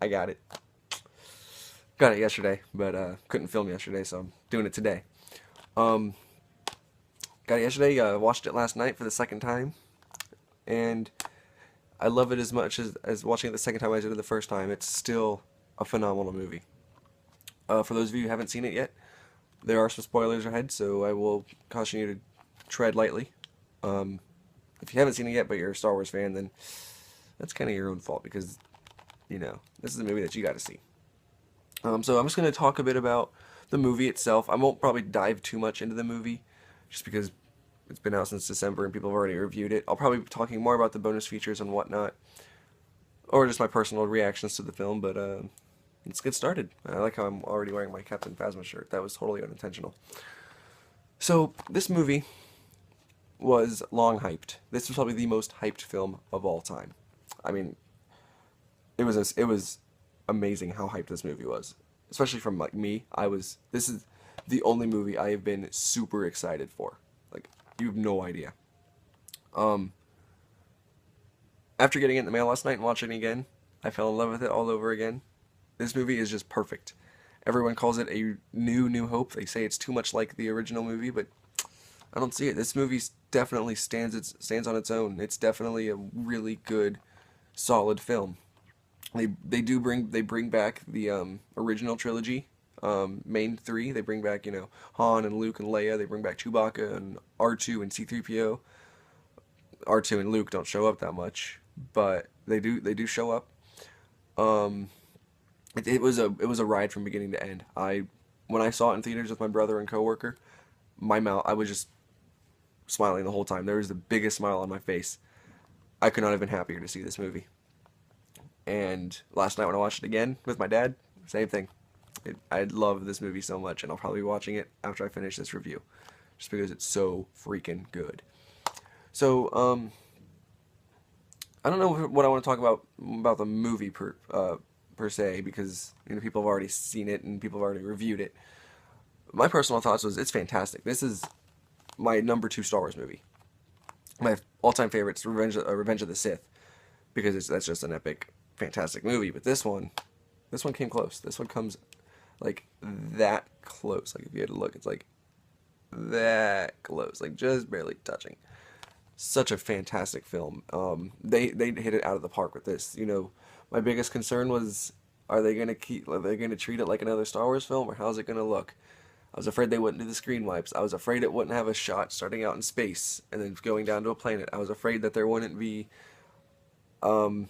I got it. Got it yesterday, but couldn't film yesterday, so I'm doing it today. Um, got it yesterday. Watched it last night for the second time, and I love it as much as watching it the second time as I did the first time. It's still a phenomenal movie. For those of you who haven't seen it yet, there are some spoilers ahead, so I will caution you to tread lightly. Um, if you haven't seen it yet, but you're a Star Wars fan, then that's kind of your own fault because, this is a movie that you got to see. So I'm just going to talk a bit about the movie itself. I won't probably dive too much into the movie just because it's been out since December and people have already reviewed it. I'll probably be talking more about the bonus features and whatnot, or just my personal reactions to the film, but let's get started. I like how I'm already wearing my Captain Phasma shirt. That was totally unintentional. So, this movie was long hyped. This was probably the most hyped film of all time. I mean, it was amazing how hyped this movie was, especially from like me. This is the only movie I have been super excited for. Like, you have no idea. Um, After getting it in the mail last night and watching it again, I fell in love with it all over again. This movie is just perfect. Everyone calls it a New Hope. They say it's too much like the original movie, but I don't see it. This movie definitely stands on its own. It's definitely a really good, solid film. They bring back the original trilogy, main three. They bring back Han and Luke and Leia. They bring back Chewbacca and R2 and C-3PO. R2 and Luke don't show up that much, but they do show up. Um, it was a ride from beginning to end. When I saw it in theaters with my brother and coworker, I was just smiling the whole time. There was the biggest smile on my face. I could not have been happier to see this movie. And last night when I watched it again with my dad, same thing. I love this movie so much, and I'll probably be watching it after I finish this review, just because it's so freaking good. So, I don't know what I want to talk about the movie per se, because people have already seen it and people have already reviewed it. My personal thoughts was it's fantastic. This is my number two Star Wars movie. My all-time favorite is Revenge of the Sith, because that's just an epic, fantastic movie. But this one came close. This one comes like that close. Like if you had to look, it's like that close, like just barely touching. Such a fantastic film. They hit it out of the park with this. My biggest concern was, are they gonna treat it like another Star Wars film, or how's it gonna look? I was afraid they wouldn't do the screen wipes. I was afraid it wouldn't have a shot starting out in space and then going down to a planet. I was afraid that there wouldn't be um,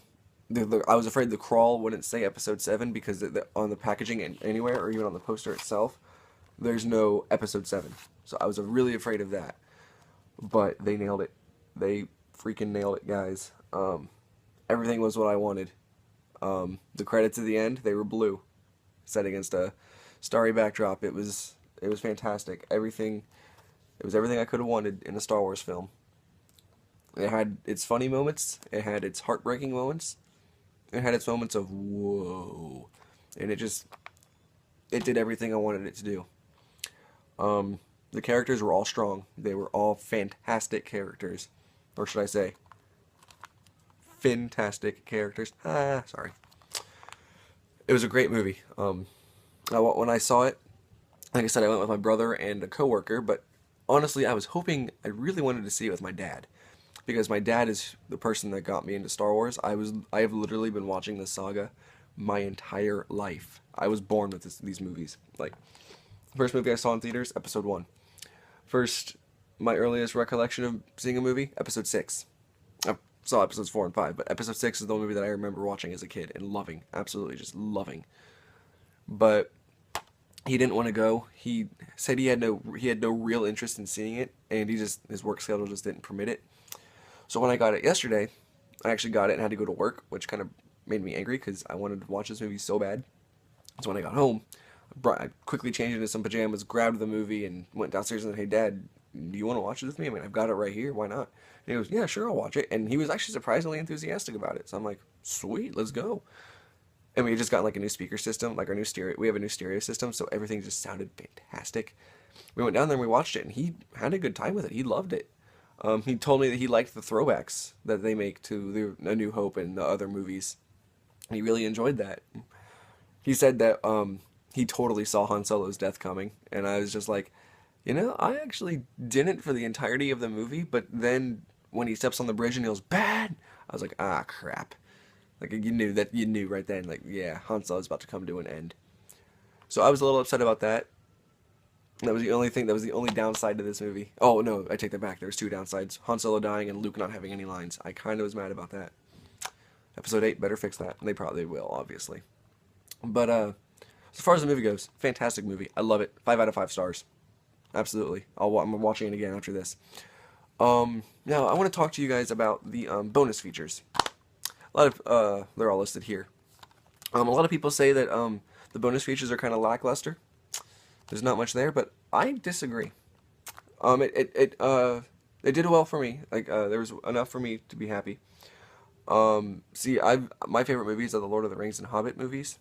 I was afraid the crawl wouldn't say Episode 7 because on the packaging and anywhere, or even on the poster itself, there's no Episode 7. So I was really afraid of that. But they nailed it. They freaking nailed it, guys. Everything was what I wanted. The credits at the end, they were blue, set against a starry backdrop. It was fantastic. It was everything I could have wanted in a Star Wars film. It had its funny moments. It had its heartbreaking moments. It had its moments of whoa, and it did everything I wanted it to do. The characters were all strong. They were all fantastic characters, or should I say, fantastic characters. Sorry. It was a great movie. When I saw it, like I said, I went with my brother and a coworker, but honestly, I really wanted to see it with my dad, because my dad is the person that got me into Star Wars. I have literally been watching this saga my entire life. I was born with these movies. Like, the first movie I saw in theaters, Episode 1. First, my earliest recollection of seeing a movie, Episode 6. I saw Episodes 4 and 5, but Episode 6 is the movie that I remember watching as a kid and loving, absolutely just loving. But he didn't want to go. He said he had no real interest in seeing it, and his work schedule just didn't permit it. So when I got it yesterday, I actually got it and had to go to work, which kind of made me angry because I wanted to watch this movie so bad. So when I got home, I quickly changed into some pajamas, grabbed the movie, and went downstairs and said, "Hey, Dad, do you want to watch it with me? I mean, I've got it right here. Why not?" And he goes, "Yeah, sure, I'll watch it." And he was actually surprisingly enthusiastic about it. So I'm like, "Sweet, let's go." And we just got like a new speaker system, like our new stereo. We have a new stereo system, so everything just sounded fantastic. We went down there and we watched it, and he had a good time with it. He loved it. He told me that he liked the throwbacks that they make to A New Hope and the other movies. He really enjoyed that. He said that he totally saw Han Solo's death coming, and I was just like, I actually didn't for the entirety of the movie, but then when he steps on the bridge and he goes, "Bad," I was like, ah, crap. Like, you knew right then, like, yeah, Han Solo's about to come to an end. So I was a little upset about that. That was the only thing, that was the only downside to this movie. Oh, no, I take that back. There was two downsides. Han Solo dying and Luke not having any lines. I kind of was mad about that. Episode 8 better fix that. And they probably will, obviously. But, as far as the movie goes, fantastic movie. I love it. 5 out of 5 stars. Absolutely. I'm watching it again after this. Now, I want to talk to you guys about the bonus features. A lot of, they're all listed here. A lot of people say that the bonus features are kind of lackluster. There's not much there, but I disagree. It did well for me. Like, there was enough for me to be happy. See, my favorite movies are the Lord of the Rings and Hobbit movies,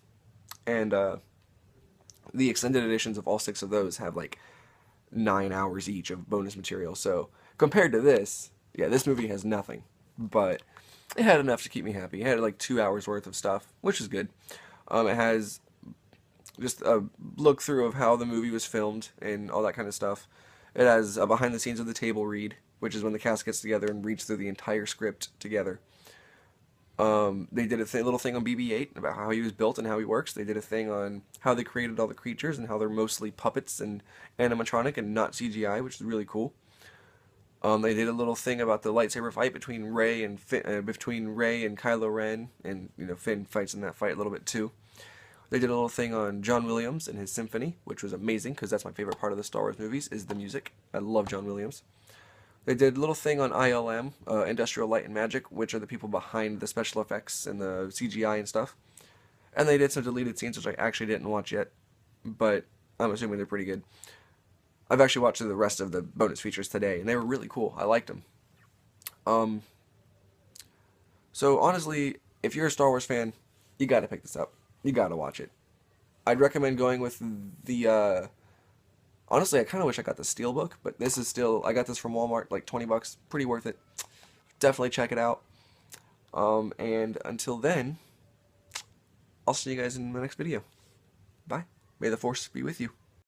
and the extended editions of all 6 of those have like 9 hours each of bonus material. So compared to this, yeah, this movie has nothing, but it had enough to keep me happy. It had like 2 hours worth of stuff, which is good. It has just a look through of how the movie was filmed and all that kind of stuff. It has a behind the scenes of the table read, which is when the cast gets together and reads through the entire script together. They did a little thing on BB-8 about how he was built and how he works. They did a thing on how they created all the creatures and how they're mostly puppets and animatronic and not CGI, which is really cool. They did a little thing about the lightsaber fight between Rey and Kylo Ren, and Finn fights in that fight a little bit too. They did a little thing on John Williams and his symphony, which was amazing because that's my favorite part of the Star Wars movies is the music. I love John Williams. They did a little thing on ILM, Industrial Light and Magic, which are the people behind the special effects and the CGI and stuff. And they did some deleted scenes, which I actually didn't watch yet, but I'm assuming they're pretty good. I've actually watched the rest of the bonus features today, and they were really cool. I liked them. So honestly, if you're a Star Wars fan, you gotta pick this up. You gotta watch it. I'd recommend going with the, honestly, I kind of wish I got the Steelbook, but this is still, I got this from Walmart, like 20 bucks, pretty worth it. Definitely check it out. And until then, I'll see you guys in the next video. Bye. May the Force be with you.